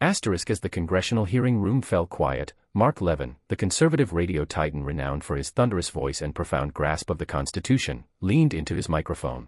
Asterisk as the congressional hearing room fell quiet, Mark Levin, the conservative radio titan renowned for his thunderous voice and profound grasp of the Constitution, leaned into his microphone.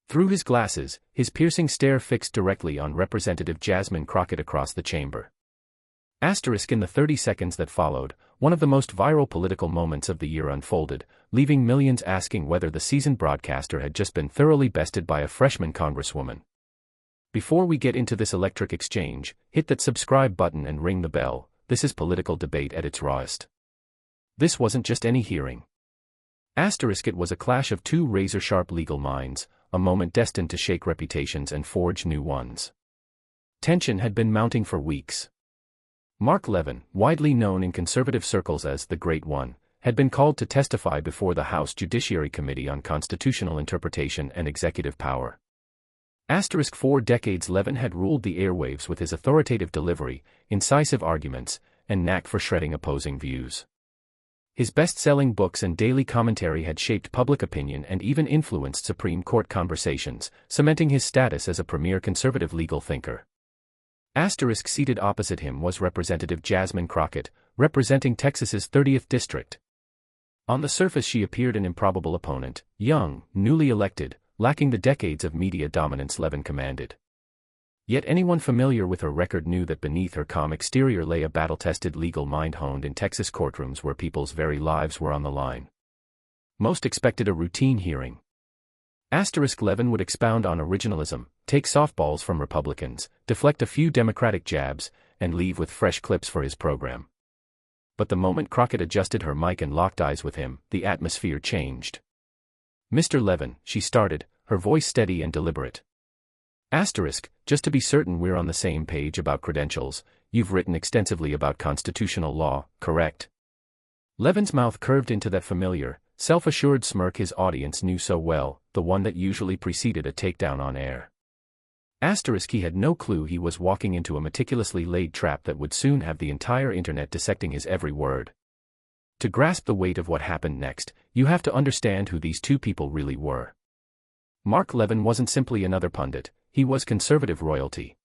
Through his glasses, his piercing stare fixed directly on Representative Jasmine Crockett across the chamber. Asterisk in the 30 seconds that followed, one of the most viral political moments of the year unfolded, leaving millions asking whether the seasoned broadcaster had just been thoroughly bested by a freshman congresswoman. Before we get into this electric exchange, hit that subscribe button and ring the bell. This is political debate at its rawest. This wasn't just any hearing. Asterisk it was a clash of two razor-sharp legal minds, a moment destined to shake reputations and forge new ones. Tension had been mounting for weeks. Mark Levin, widely known in conservative circles as the Great One, had been called to testify before the House Judiciary Committee on Constitutional Interpretation and Executive Power. Asterisk 4 decades Levin had ruled the airwaves with his authoritative delivery, incisive arguments, and knack for shredding opposing views. His best-selling books and daily commentary had shaped public opinion and even influenced Supreme Court conversations, cementing his status as a premier conservative legal thinker. Asterisk seated opposite him was Representative Jasmine Crockett, representing Texas's 30th District. On the surface she appeared an improbable opponent, young, newly elected, lacking the decades of media dominance Levin commanded. Yet anyone familiar with her record knew that beneath her calm exterior lay a battle-tested legal mind honed in Texas courtrooms where people's very lives were on the line. Most expected a routine hearing. Asterisk Levin would expound on originalism, take softballs from Republicans, deflect a few Democratic jabs, and leave with fresh clips for his program. But the moment Crockett adjusted her mic and locked eyes with him, the atmosphere changed. Mr. Levin, she started, her voice steady and deliberate. Asterisk, just to be certain we're on the same page about credentials, you've written extensively about constitutional law, correct? Levin's mouth curved into that familiar, self-assured smirk his audience knew so well, the one that usually preceded a takedown on air. Asterisk he had no clue he was walking into a meticulously laid trap that would soon have the entire internet dissecting his every word. To grasp the weight of what happened next, you have to understand who these two people really were. Mark Levin wasn't simply another pundit, he was conservative royalty.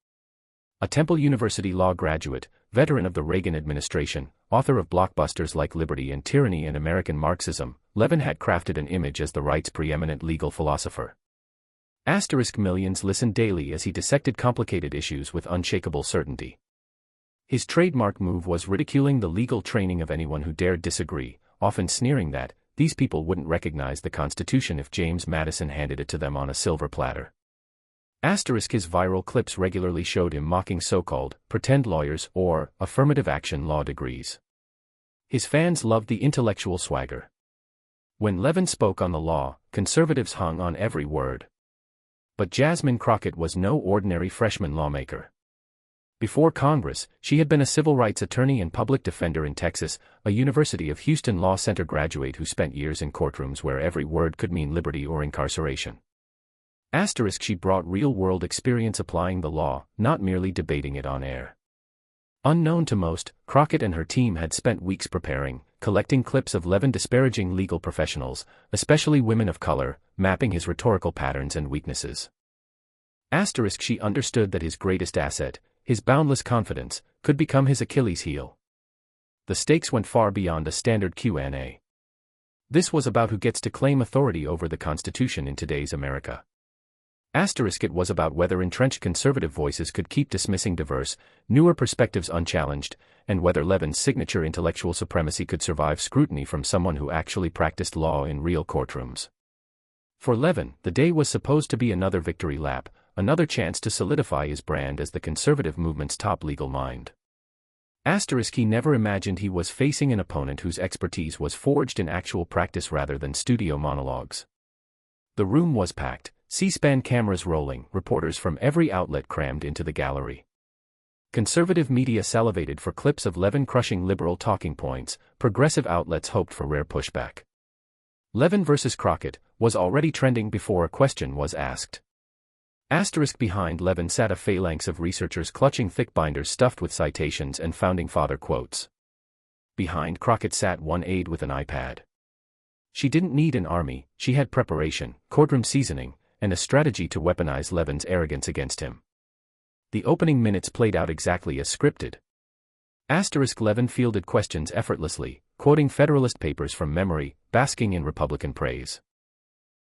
A Temple University law graduate, veteran of the Reagan administration, author of blockbusters like Liberty and Tyranny and American Marxism, Levin had crafted an image as the right's preeminent legal philosopher. Asterisk millions listened daily as he dissected complicated issues with unshakable certainty. His trademark move was ridiculing the legal training of anyone who dared disagree, often sneering that these people wouldn't recognize the Constitution if James Madison handed it to them on a silver platter. Asterisk his viral clips regularly showed him mocking so-called pretend lawyers or affirmative action law degrees. His fans loved the intellectual swagger. When Levin spoke on the law, conservatives hung on every word. But Jasmine Crockett was no ordinary freshman lawmaker. Before Congress, she had been a civil rights attorney and public defender in Texas, a University of Houston Law Center graduate who spent years in courtrooms where every word could mean liberty or incarceration. Asterisk she brought real-world experience applying the law, not merely debating it on air. Unknown to most, Crockett and her team had spent weeks preparing, collecting clips of Levin disparaging legal professionals, especially women of color, mapping his rhetorical patterns and weaknesses. Asterisk she understood that his greatest asset, his boundless confidence, could become his Achilles heel. The stakes went far beyond a standard Q&A. This was about who gets to claim authority over the Constitution in today's America. Asterisk it was about whether entrenched conservative voices could keep dismissing diverse, newer perspectives unchallenged, and whether Levin's signature intellectual supremacy could survive scrutiny from someone who actually practiced law in real courtrooms. For Levin, the day was supposed to be another victory lap, another chance to solidify his brand as the conservative movement's top legal mind. Asterisk he never imagined he was facing an opponent whose expertise was forged in actual practice rather than studio monologues. The room was packed, C-SPAN cameras rolling, reporters from every outlet crammed into the gallery. Conservative media salivated for clips of Levin crushing liberal talking points, progressive outlets hoped for rare pushback. Levin versus Crockett was already trending before a question was asked. Asterisk behind Levin sat a phalanx of researchers clutching thick binders stuffed with citations and founding father quotes. Behind Crockett sat one aide with an iPad. She didn't need an army, she had preparation, courtroom seasoning, and a strategy to weaponize Levin's arrogance against him. The opening minutes played out exactly as scripted. Levin fielded questions effortlessly, quoting Federalist Papers from memory, basking in Republican praise.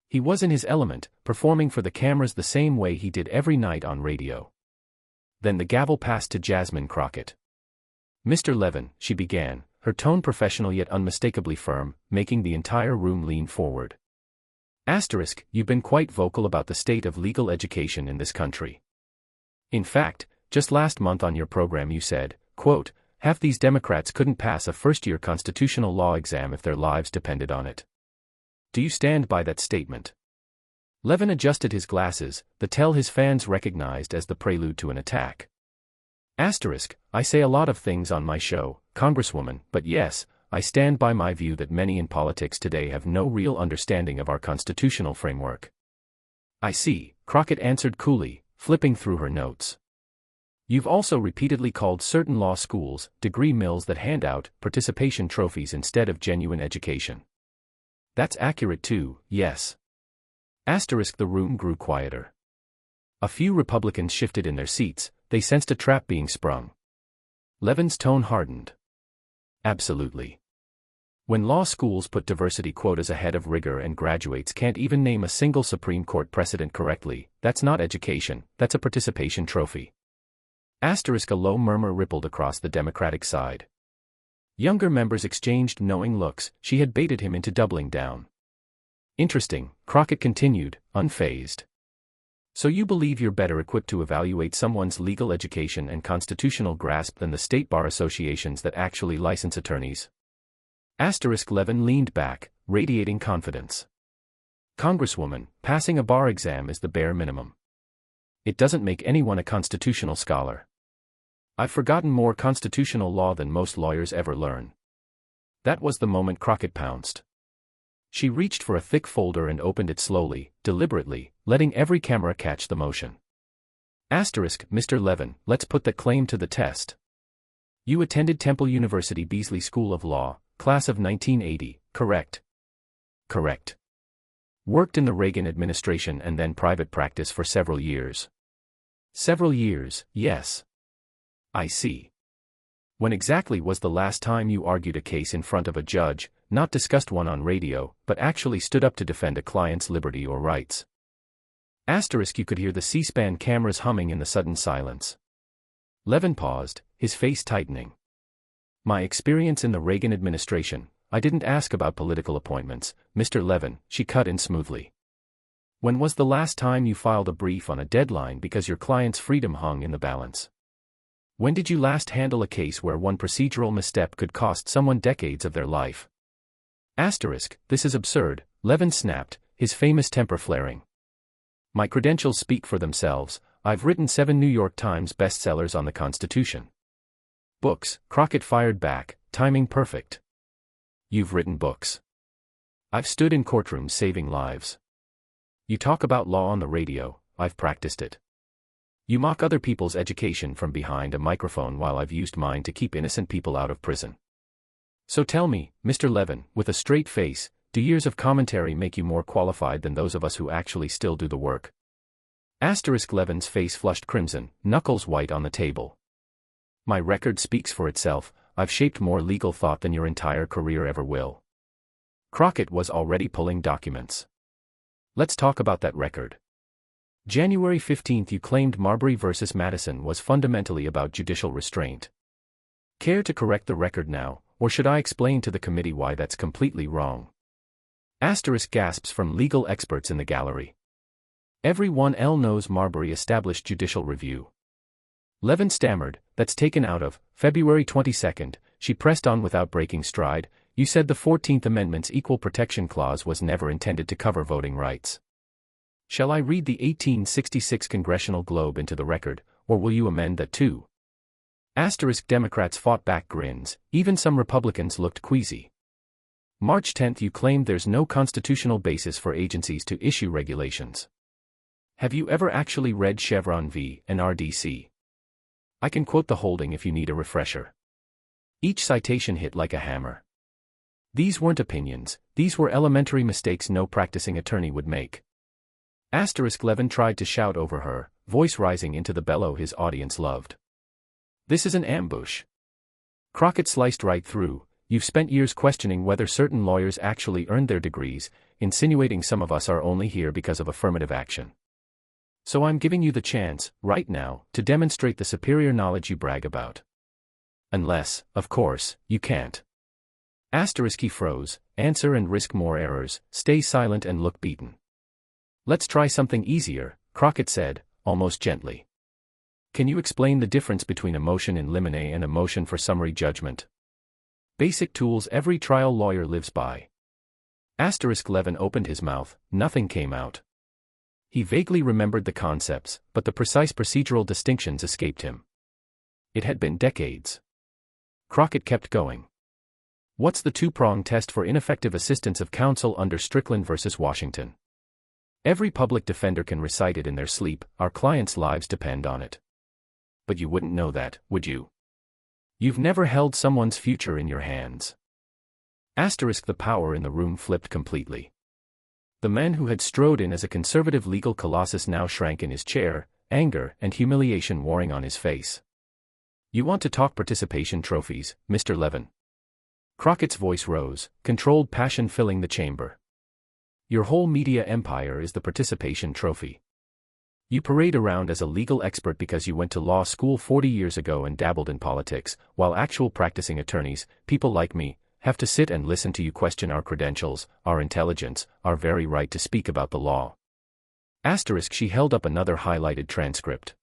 He was in his element, performing for the cameras the same way he did every night on radio. Then the gavel passed to Jasmine Crockett. "Mr. Levin," she began, her tone professional yet unmistakably firm, making the entire room lean forward. You've been quite vocal about the state of legal education in this country. In fact, just last month on your program you said, quote, half these Democrats couldn't pass a first-year constitutional law exam if their lives depended on it. Do you stand by that statement? Levin adjusted his glasses, the tell his fans recognized as the prelude to an attack. I say a lot of things on my show, Congresswoman, but yes, I stand by my view that many in politics today have no real understanding of our constitutional framework. I see, Crockett answered coolly, flipping through her notes. You've also repeatedly called certain law schools degree mills that hand out participation trophies instead of genuine education. That's accurate too, yes. The room grew quieter. A few Republicans shifted in their seats, they sensed a trap being sprung. Levin's tone hardened. Absolutely. When law schools put diversity quotas ahead of rigor and graduates can't even name a single Supreme Court precedent correctly, that's not education, that's a participation trophy. A low murmur rippled across the Democratic side. Younger members exchanged knowing looks, she had baited him into doubling down. Interesting, Crockett continued, unfazed. So you believe you're better equipped to evaluate someone's legal education and constitutional grasp than the state bar associations that actually license attorneys? Levin leaned back, radiating confidence. Congresswoman, passing a bar exam is the bare minimum. It doesn't make anyone a constitutional scholar. I've forgotten more constitutional law than most lawyers ever learn. That was the moment Crockett pounced. She reached for a thick folder and opened it slowly, deliberately, letting every camera catch the motion. Mr. Levin, let's put that claim to the test. You attended Temple University Beasley School of Law, class of 1980, correct? Correct. Worked in the Reagan administration and then private practice for several years. Several years, yes. I see. When exactly was the last time you argued a case in front of a judge, not discussed one on radio, but actually stood up to defend a client's liberty or rights? You could hear the C-SPAN cameras humming in the sudden silence. Levin paused, his face tightening. My experience in the Reagan administration, I didn't ask about political appointments, Mr. Levin, she cut in smoothly. When was the last time you filed a brief on a deadline because your client's freedom hung in the balance? When did you last handle a case where one procedural misstep could cost someone decades of their life? This is absurd, Levin snapped, his famous temper flaring. My credentials speak for themselves, I've written 7 New York Times bestsellers on the Constitution. Books, Crockett fired back, timing perfect. You've written books. I've stood in courtrooms saving lives. You talk about law on the radio, I've practiced it. You mock other people's education from behind a microphone while I've used mine to keep innocent people out of prison. So tell me, Mr. Levin, with a straight face, do years of commentary make you more qualified than those of us who actually still do the work? Levin's face flushed crimson, knuckles white on the table. My record speaks for itself, I've shaped more legal thought than your entire career ever will. Crockett was already pulling documents. Let's talk about that record. January 15 you claimed Marbury v. Madison was fundamentally about judicial restraint. Care to correct the record now, or should I explain to the committee why that's completely wrong? Gasps from legal experts in the gallery. Everyone knows Marbury established judicial review. Levin stammered, that's taken out of February 22. She pressed on without breaking stride, you said the 14th Amendment's Equal Protection Clause was never intended to cover voting rights. Shall I read the 1866 Congressional Globe into the record, or will you amend that too? Democrats fought back grins, even some Republicans looked queasy. March 10 you claimed there's no constitutional basis for agencies to issue regulations. Have you ever actually read Chevron v. NRDC? I can quote the holding if you need a refresher. Each citation hit like a hammer. These weren't opinions, these were elementary mistakes no practicing attorney would make. Levin tried to shout over her, voice rising into the bellow his audience loved. This is an ambush. Crockett sliced right through. You've spent years questioning whether certain lawyers actually earned their degrees, insinuating some of us are only here because of affirmative action. So I'm giving you the chance, right now, to demonstrate the superior knowledge you brag about. Unless, of course, you can't. He froze. Answer and risk more errors, stay silent and look beaten. Let's try something easier, Crockett said, almost gently. Can you explain the difference between a motion in limine and a motion for summary judgment? Basic tools every trial lawyer lives by. Levin opened his mouth, nothing came out. He vaguely remembered the concepts, but the precise procedural distinctions escaped him. It had been decades. Crockett kept going. What's the two-prong test for ineffective assistance of counsel under Strickland v. Washington? Every public defender can recite it in their sleep, our clients' lives depend on it. But you wouldn't know that, would you? You've never held someone's future in your hands. The power in the room flipped completely. The man who had strode in as a conservative legal colossus now shrank in his chair, anger and humiliation warring on his face. You want to talk participation trophies, Mr. Levin? Crockett's voice rose, controlled passion filling the chamber. Your whole media empire is the participation trophy. You parade around as a legal expert because you went to law school 40 years ago and dabbled in politics, while actual practicing attorneys, people like me, have to sit and listen to you question our credentials, our intelligence, our very right to speak about the law. She held up another highlighted transcript.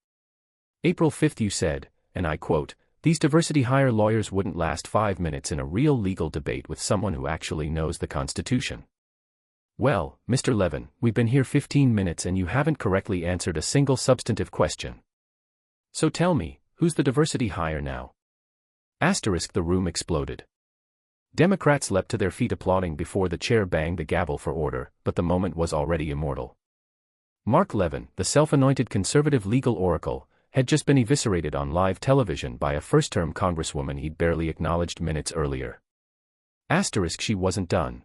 April 5 you said, and I quote, these diversity hire lawyers wouldn't last 5 minutes in a real legal debate with someone who actually knows the Constitution. Well, Mr. Levin, we've been here 15 minutes and you haven't correctly answered a single substantive question. So tell me, who's the diversity hire now? The room exploded. Democrats leapt to their feet applauding before the chair banged the gavel for order, but the moment was already immortal. Mark Levin, the self-anointed conservative legal oracle, had just been eviscerated on live television by a first-term congresswoman he'd barely acknowledged minutes earlier. She wasn't done.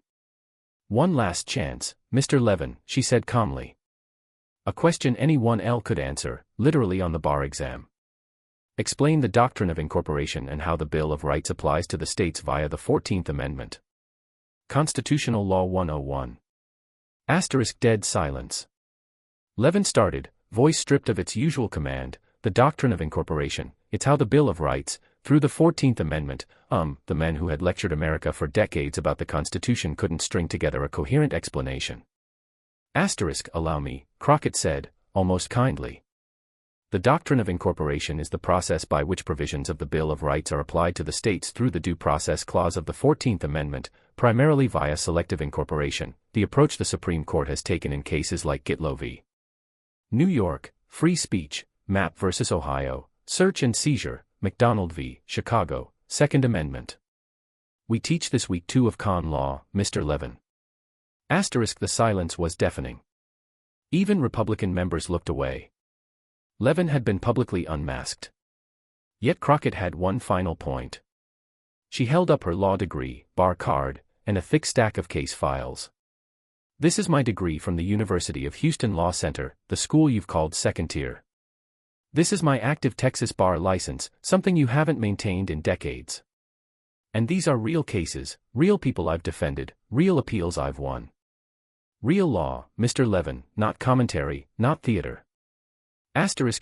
One last chance, Mr. Levin, she said calmly. A question anyone else could answer, literally on the bar exam. Explain the doctrine of incorporation and how the Bill of Rights applies to the states via the 14th Amendment. Constitutional Law 101. Dead silence. Levin started, voice stripped of its usual command, the doctrine of incorporation, it's how the Bill of Rights, through the 14th Amendment, the men who had lectured America for decades about the Constitution couldn't string together a coherent explanation. Allow me, Crockett said, almost kindly. The doctrine of incorporation is the process by which provisions of the Bill of Rights are applied to the states through the Due Process Clause of the 14th Amendment, primarily via selective incorporation, the approach the Supreme Court has taken in cases like Gitlow v. New York, Free Speech, Mapp v. Ohio, Search and Seizure, McDonald v. Chicago, Second Amendment. We teach this week 2 of con law, Mr. Levin. The silence was deafening. Even Republican members looked away. Levin had been publicly unmasked. Yet Crockett had one final point. She held up her law degree, bar card, and a thick stack of case files. This is my degree from the University of Houston Law Center, the school you've called second tier. This is my active Texas bar license, something you haven't maintained in decades. And these are real cases, real people I've defended, real appeals I've won. Real law, Mr. Levin, not commentary, not theater.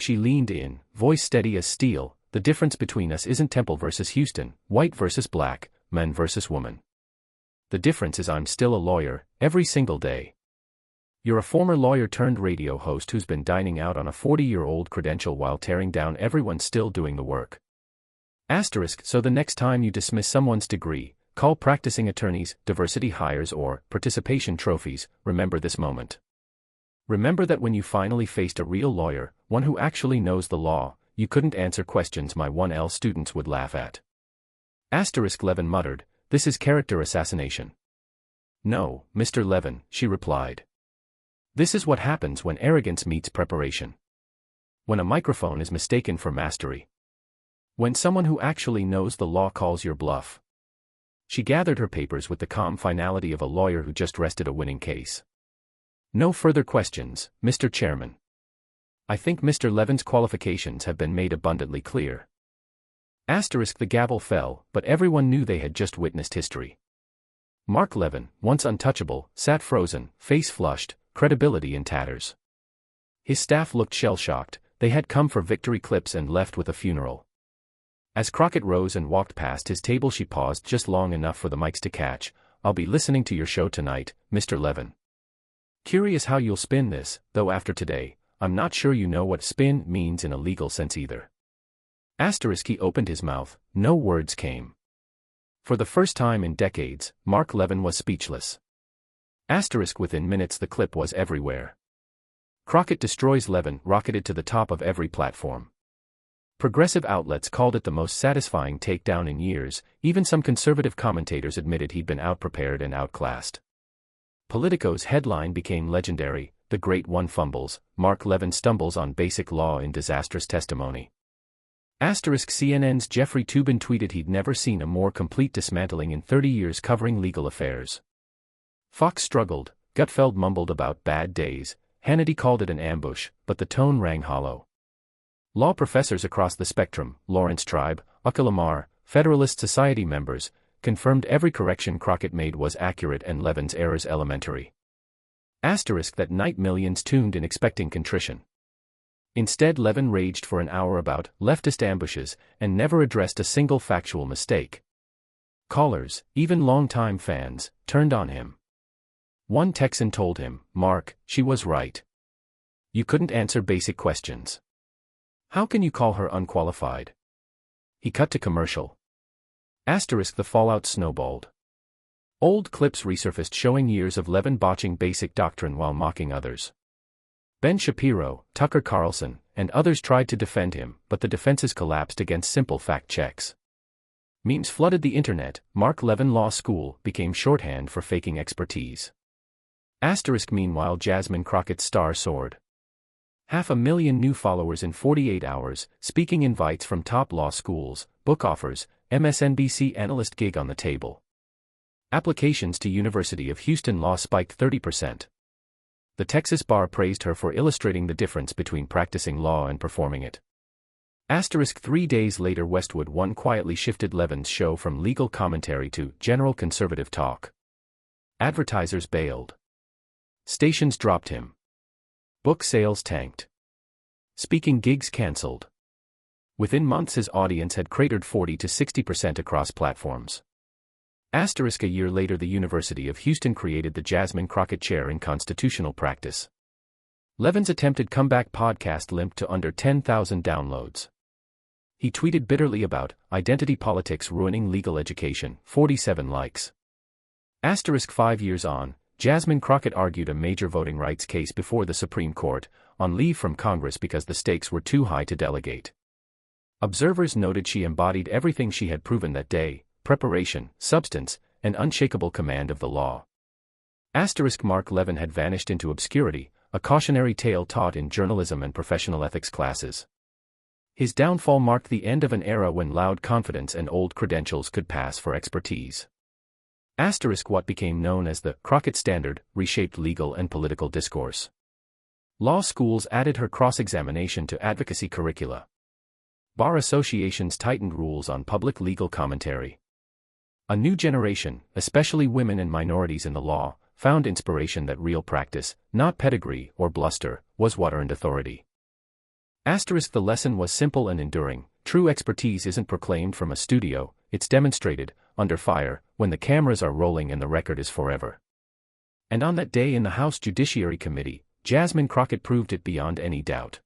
She leaned in, voice steady as steel, the difference between us isn't Temple versus Houston, white versus black, man versus woman. The difference is I'm still a lawyer, every single day. You're a former lawyer turned radio host who's been dining out on a 40-year-old credential while tearing down everyone still doing the work. So the next time you dismiss someone's degree, call practicing attorneys, diversity hires or participation trophies, remember this moment. Remember that when you finally faced a real lawyer, one who actually knows the law, you couldn't answer questions my 1L students would laugh at. Levin muttered, this is character assassination. No, Mr. Levin, she replied. This is what happens when arrogance meets preparation. When a microphone is mistaken for mastery. When someone who actually knows the law calls your bluff. She gathered her papers with the calm finality of a lawyer who just rested a winning case. No further questions, Mr. Chairman. I think Mr. Levin's qualifications have been made abundantly clear. Asterisk the gavel fell, but everyone knew they had just witnessed history. Mark Levin, once untouchable, sat frozen, face flushed, credibility in tatters. His staff looked shell-shocked, they had come for victory clips and left with a funeral. As Crockett rose and walked past his table, she paused just long enough for the mics to catch. I'll be listening to your show tonight, Mr. Levin. Curious how you'll spin this, though after today, I'm not sure you know what spin means in a legal sense either. Asterisk he opened his mouth, no words came. For the first time in decades, Mark Levin was speechless. Asterisk within minutes the clip was everywhere. Crockett destroys Levin rocketed to the top of every platform. Progressive outlets called it the most satisfying takedown in years, even some conservative commentators admitted he'd been outprepared and outclassed. Politico's headline became legendary, "The Great One Fumbles, Mark Levin Stumbles on Basic Law in Disastrous Testimony." Asterisk CNN's Jeffrey Toobin tweeted he'd never seen a more complete dismantling in 30 years covering legal affairs. Fox struggled, Gutfeld mumbled about bad days, Hannity called it an ambush, but the tone rang hollow. Law professors across the spectrum, Lawrence Tribe, Lamar, Federalist Society members, confirmed every correction Crockett made was accurate and Levin's errors elementary. Asterisk that night millions tuned in expecting contrition. Instead Levin raged for an hour about leftist ambushes and never addressed a single factual mistake. Callers, even longtime fans, turned on him. One Texan told him, "Mark, she was right. You couldn't answer basic questions. How can you call her unqualified?" He cut to commercial. Asterisk the fallout snowballed. Old clips resurfaced showing years of Levin botching basic doctrine while mocking others. Ben Shapiro, Tucker Carlson, and others tried to defend him, but the defenses collapsed against simple fact checks. Memes flooded the internet. Mark Levin Law School became shorthand for faking expertise. Asterisk meanwhile Jasmine Crockett's star soared. 500,000 new followers in 48 hours, speaking invites from top law schools, book offers, MSNBC analyst gig on the table. Applications to University of Houston law spiked 30%. The Texas bar praised her for illustrating the difference between practicing law and performing it. Asterisk 3 days later Westwood One quietly shifted Levin's show from legal commentary to general conservative talk. Advertisers bailed. Stations dropped him. Book sales tanked. Speaking gigs cancelled. Within months his audience had cratered 40 to 60% across platforms. Asterisk a year later the University of Houston created the Jasmine Crockett Chair in Constitutional Practice. Levin's attempted comeback podcast limped to under 10,000 downloads. He tweeted bitterly about identity politics ruining legal education, 47 likes. Asterisk 5 years on, Jasmine Crockett argued a major voting rights case before the Supreme Court, on leave from Congress because the stakes were too high to delegate. Observers noted she embodied everything she had proven that day: preparation, substance, and unshakable command of the law. Asterisk Mark Levin had vanished into obscurity, a cautionary tale taught in journalism and professional ethics classes. His downfall marked the end of an era when loud confidence and old credentials could pass for expertise. Asterisk what became known as the Crockett Standard reshaped legal and political discourse. Law schools added her cross-examination to advocacy curricula. Bar associations tightened rules on public legal commentary. A new generation, especially women and minorities in the law, found inspiration that real practice, not pedigree or bluster, was what earned authority. Asterisk the lesson was simple and enduring: true expertise isn't proclaimed from a studio, it's demonstrated, under fire, when the cameras are rolling and the record is forever. And on that day in the House Judiciary Committee, Jasmine Crockett proved it beyond any doubt.